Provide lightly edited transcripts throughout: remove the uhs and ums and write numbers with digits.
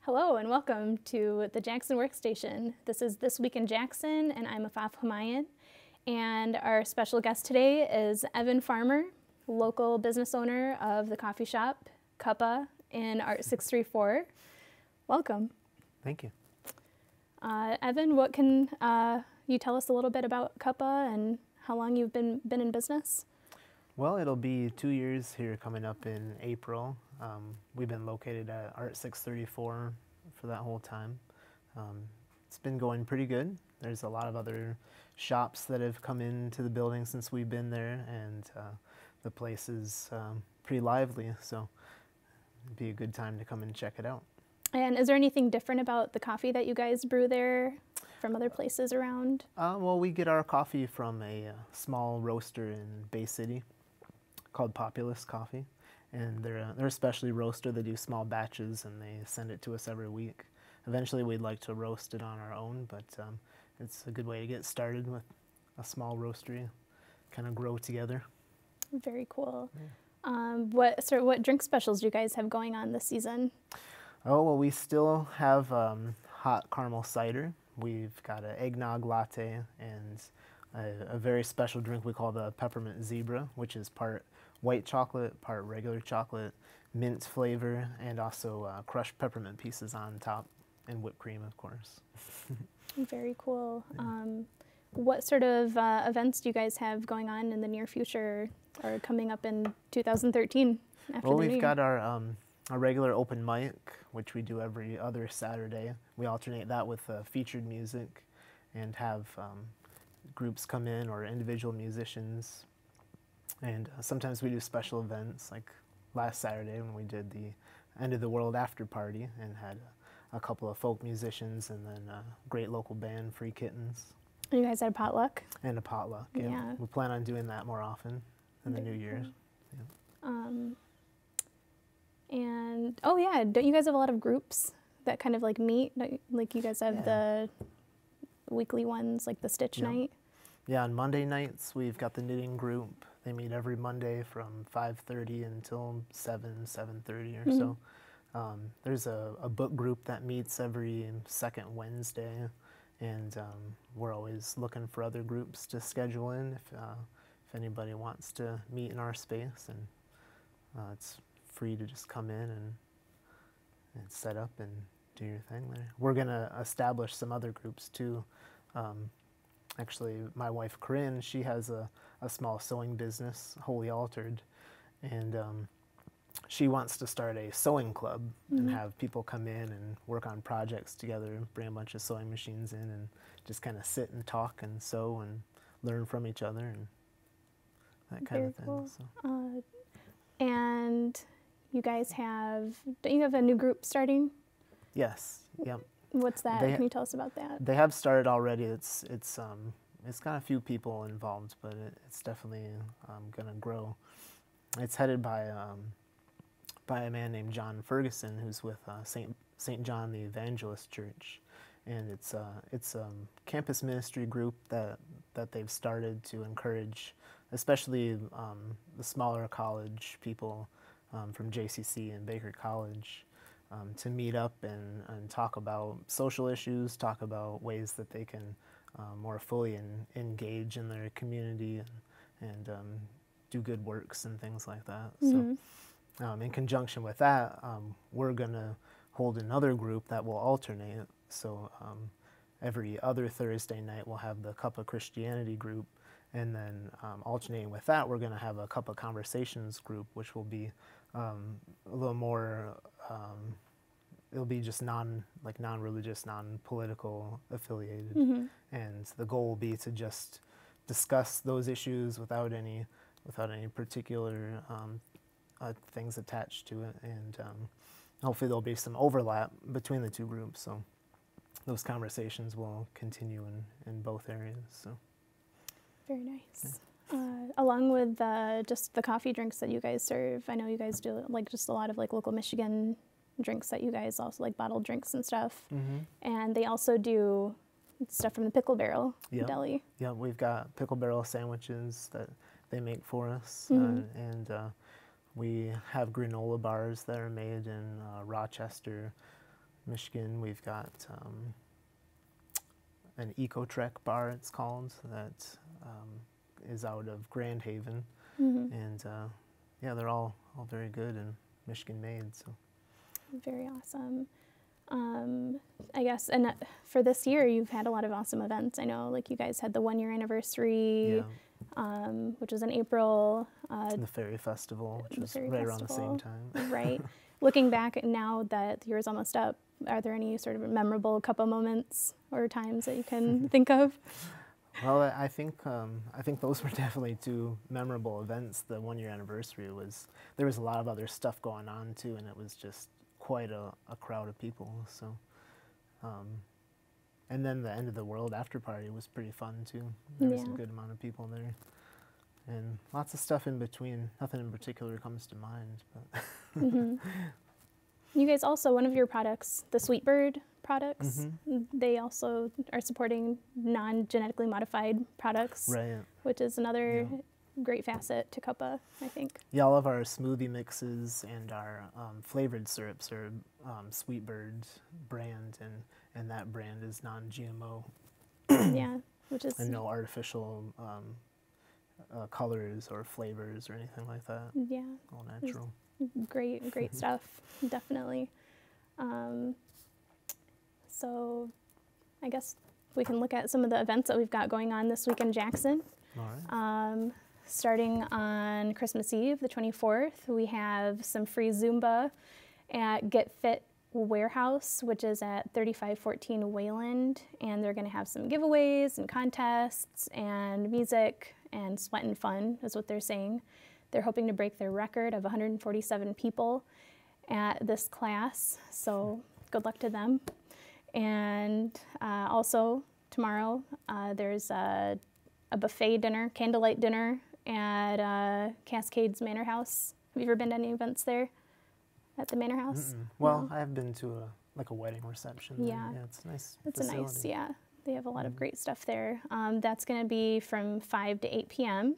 Hello and welcome to the Jackson Workstation. This is This Week in Jackson, and I'm Afaf Humayun. And our special guest today is Evan Farmer, local business owner of the coffee shop Cuppa in Art 634. Welcome. Thank you. Evan, what can you tell us a little bit about Cuppa and how long you've been in business? Well, it'll be 2 years here coming up in April. We've been located at Art 634 for that whole time. It's been going pretty good. There's a lot of other shops that have come into the building since we've been there, and the place is pretty lively, so it'd be a good time to come and check it out. And is there anything different about the coffee that you guys brew there from other places around? Well, we get our coffee from a small roaster in Bay City called Populous Coffee, and they're a specialty roaster. They do small batches and they send it to us every week. Eventually we'd like to roast it on our own, but it's a good way to get started with a small roastery, kind of grow together. Very cool. Yeah. What drink specials do you guys have going on this season? Oh, well, we still have hot caramel cider. We've got an eggnog latte and a very special drink we call the Peppermint Zebra, which is part white chocolate, part regular chocolate, mint flavor, and also crushed peppermint pieces on top, and whipped cream, of course. Very cool. Yeah. What sort of events do you guys have going on in the near future or coming up in 2013 after Well, the new we've year? got our regular open mic, which we do every other Saturday. We alternate that with featured music and have groups come in or individual musicians. And sometimes we do special events, like last Saturday when we did the End of the World after party and had a couple of folk musicians and then a great local band, Free Kittens. You guys had a potluck? And a potluck, yeah. Yeah. We plan on doing that more often in the new year. Yeah. And, oh yeah, don't you guys have a lot of groups that kind of like meet? Like you guys have the weekly ones, like the Stitch Night? Yeah, on Monday nights we've got the knitting group. They meet every Monday from 5:30 until 7:30 or so. There's a book group that meets every second Wednesday, and we're always looking for other groups to schedule in if anybody wants to meet in our space, and it's free to just come in and set up and do your thing there. We're gonna establish some other groups too. Actually, my wife Corinne, she has a small sewing business, Holy Altered, and she wants to start a sewing club and have people come in and work on projects together, bring a bunch of sewing machines in and just kind of sit and talk and sew and learn from each other and that kind of thing. Cool. So. And you guys don't you have a new group starting? Yes, yep. What's that? Can you tell us about that? They have started already. It's got a few people involved, but it's definitely going to grow. It's headed by a man named John Ferguson, who's with St. John the Evangelist Church, and it's a campus ministry group that they've started to encourage, especially the smaller college people from JCC and Baker College. To meet up and talk about social issues, talk about ways that they can more fully engage in their community and do good works and things like that. So in conjunction with that, we're going to hold another group that will alternate. So every other Thursday night we'll have the Cuppa Christianity group, and then alternating with that we're going to have a Cuppa Conversations group, which will be a little more it'll be just non-religious, non-political affiliated, and the goal will be to just discuss those issues without any particular things attached to it, and hopefully there'll be some overlap between the two groups, so those conversations will continue in both areas. So very nice. Yeah. Along with just the coffee drinks that you guys serve, I know you guys do like just a lot of like local Michigan drinks that you guys also like bottled drinks and stuff. And they also do stuff from the Pickle Barrel deli. Yeah, we've got Pickle Barrel sandwiches that they make for us, and we have granola bars that are made in Rochester, Michigan, we've got an Eco Trek bar, it's called, that is out of Grand Haven. And yeah, they're all very good and Michigan made. So Very awesome. I guess, and for this year, you've had a lot of awesome events. I know, like you guys had the 1-year anniversary, which was in April. the Fairy Festival, which was Fairy right around the Festival. same time. Right. Looking back now that the year's almost up, are there any sort of memorable couple moments or times that you can think of? Well, I think those were definitely two memorable events. The 1-year anniversary there was a lot of other stuff going on too, and it was just quite a crowd of people. So, and then the End of the World after party was pretty fun too. There was a good amount of people there, and lots of stuff in between. Nothing in particular comes to mind, but. You guys also, one of your products, the Sweetbird products, they also are supporting non-genetically modified products, Right. which is another great facet to Cuppa, I think. Yeah, all of our smoothie mixes and our flavored syrups are Sweetbird brand, and that brand is non-GMO. Yeah, which is... And no artificial colors or flavors or anything like that. Yeah. All natural. Great stuff, definitely. So I guess we can look at some of the events that we've got going on this week in Jackson. All right. Starting on Christmas Eve, the 24th, we have some free Zumba at Get Fit Warehouse, which is at 3514 Wayland, and they're going to have some giveaways and contests and music and sweat and fun is what they're saying. They're hoping to break their record of 147 people at this class, so good luck to them. And also tomorrow there's a buffet dinner, candlelight dinner at Cascades Manor House. Have you ever been to any events there at the Manor House? Well, I've been to a wedding reception. Yeah, it's a nice it's facility. a nice, yeah. They have a lot of great stuff there. That's going to be from 5 to 8 p.m.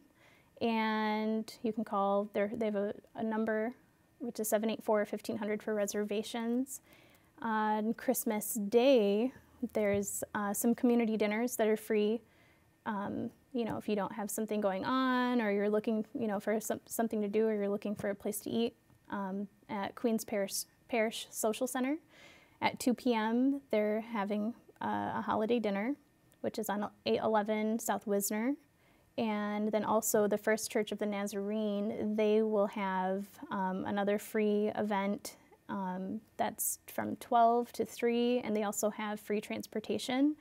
And you can call, they have a number, which is 784-1500 for reservations. On Christmas Day, there's some community dinners that are free. You know, if you don't have something going on, or you're looking, you know, for something to do, or you're looking for a place to eat, at Queens Parish Social Center at 2 p.m., they're having a holiday dinner, which is on 811 South Wisner. And then also the First Church of the Nazarene, they will have another free event that's from 12 to 3, and they also have free transportation.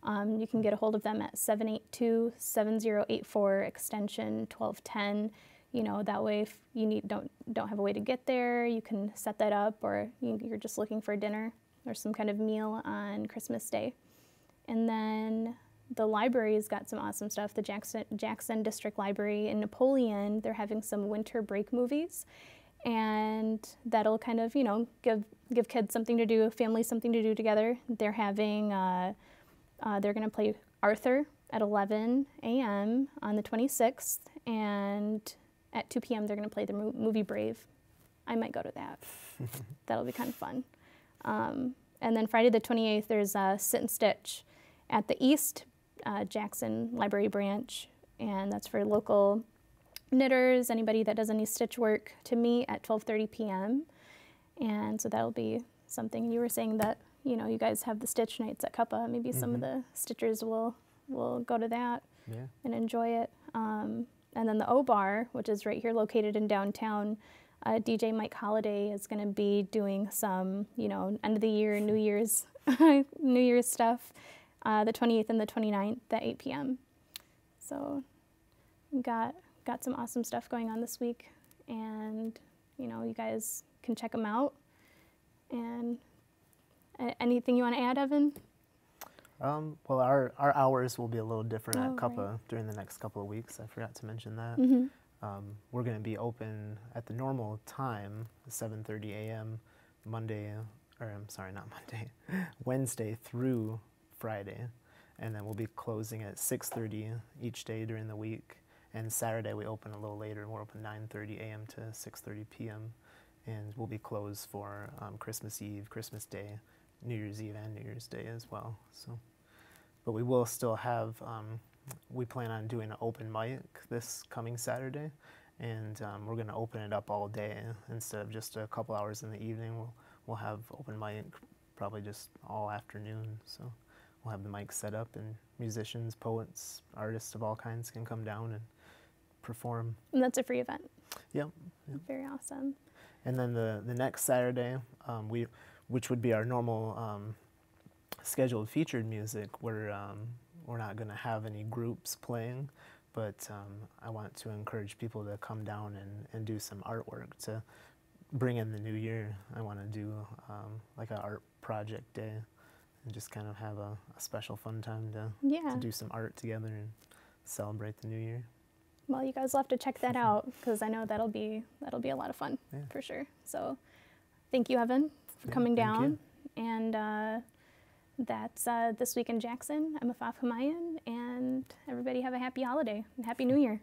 You can get a hold of them at 782-7084 extension 1210. You know, that way if you don't have a way to get there, you can set that up, or you're just looking for dinner or some kind of meal on Christmas Day. And then the library's got some awesome stuff. The Jackson District Library in Napoleon, they're having some winter break movies, and that'll kind of, you know, give kids something to do, families something to do together. They're having, they're going to play Arthur at 11 a.m. on the 26th, and at 2 p.m. they're going to play the movie Brave. I might go to that. That'll be kind of fun. And then Friday the 28th, there's Sit and Stitch at the East Jackson Library branch, and that's for local knitters, anybody that does any stitch work, to meet at 12:30 p.m. And so that'll be something. You were saying that, you know, you guys have the stitch nights at Cuppa. Maybe some of the stitchers will go to that and enjoy it. And then the O Bar, which is right here located in downtown, DJ Mike Holiday is going to be doing some, you know, end of the year, New Year's stuff. The 28th and the 29th at 8 p.m. So we got some awesome stuff going on this week, and you know, you guys can check them out. And anything you want to add, Evan? Well, our hours will be a little different at Cuppa during the next couple of weeks. I forgot to mention that. We're going to be open at the normal time, 7:30 a.m. Wednesday through Friday, and then we'll be closing at 6:30 each day during the week. And Saturday we open a little later. We're open 9:30 a.m. to 6:30 p.m. and we'll be closed for Christmas Eve, Christmas Day, New Year's Eve and New Year's Day as well. So, but we will still have. We plan on doing an open mic this coming Saturday, and we're going to open it up all day instead of just a couple hours in the evening. We'll have open mic probably just all afternoon. So we'll have the mic set up, and musicians, poets, artists of all kinds can come down and perform. And that's a free event. Yep. Yep. Very awesome. And then the next Saturday, which would be our normal scheduled featured music, we're not going to have any groups playing, but I want to encourage people to come down and do some artwork to bring in the new year. I want to do like an art project day and just kind of have a special fun time to do some art together and celebrate the new year. Well, you guys will have to check that out because I know that'll be a lot of fun for sure. So thank you, Evan, for coming down. And that's This Week in Jackson. I'm Afaf Humayun, and everybody have a happy holiday and Happy New Year.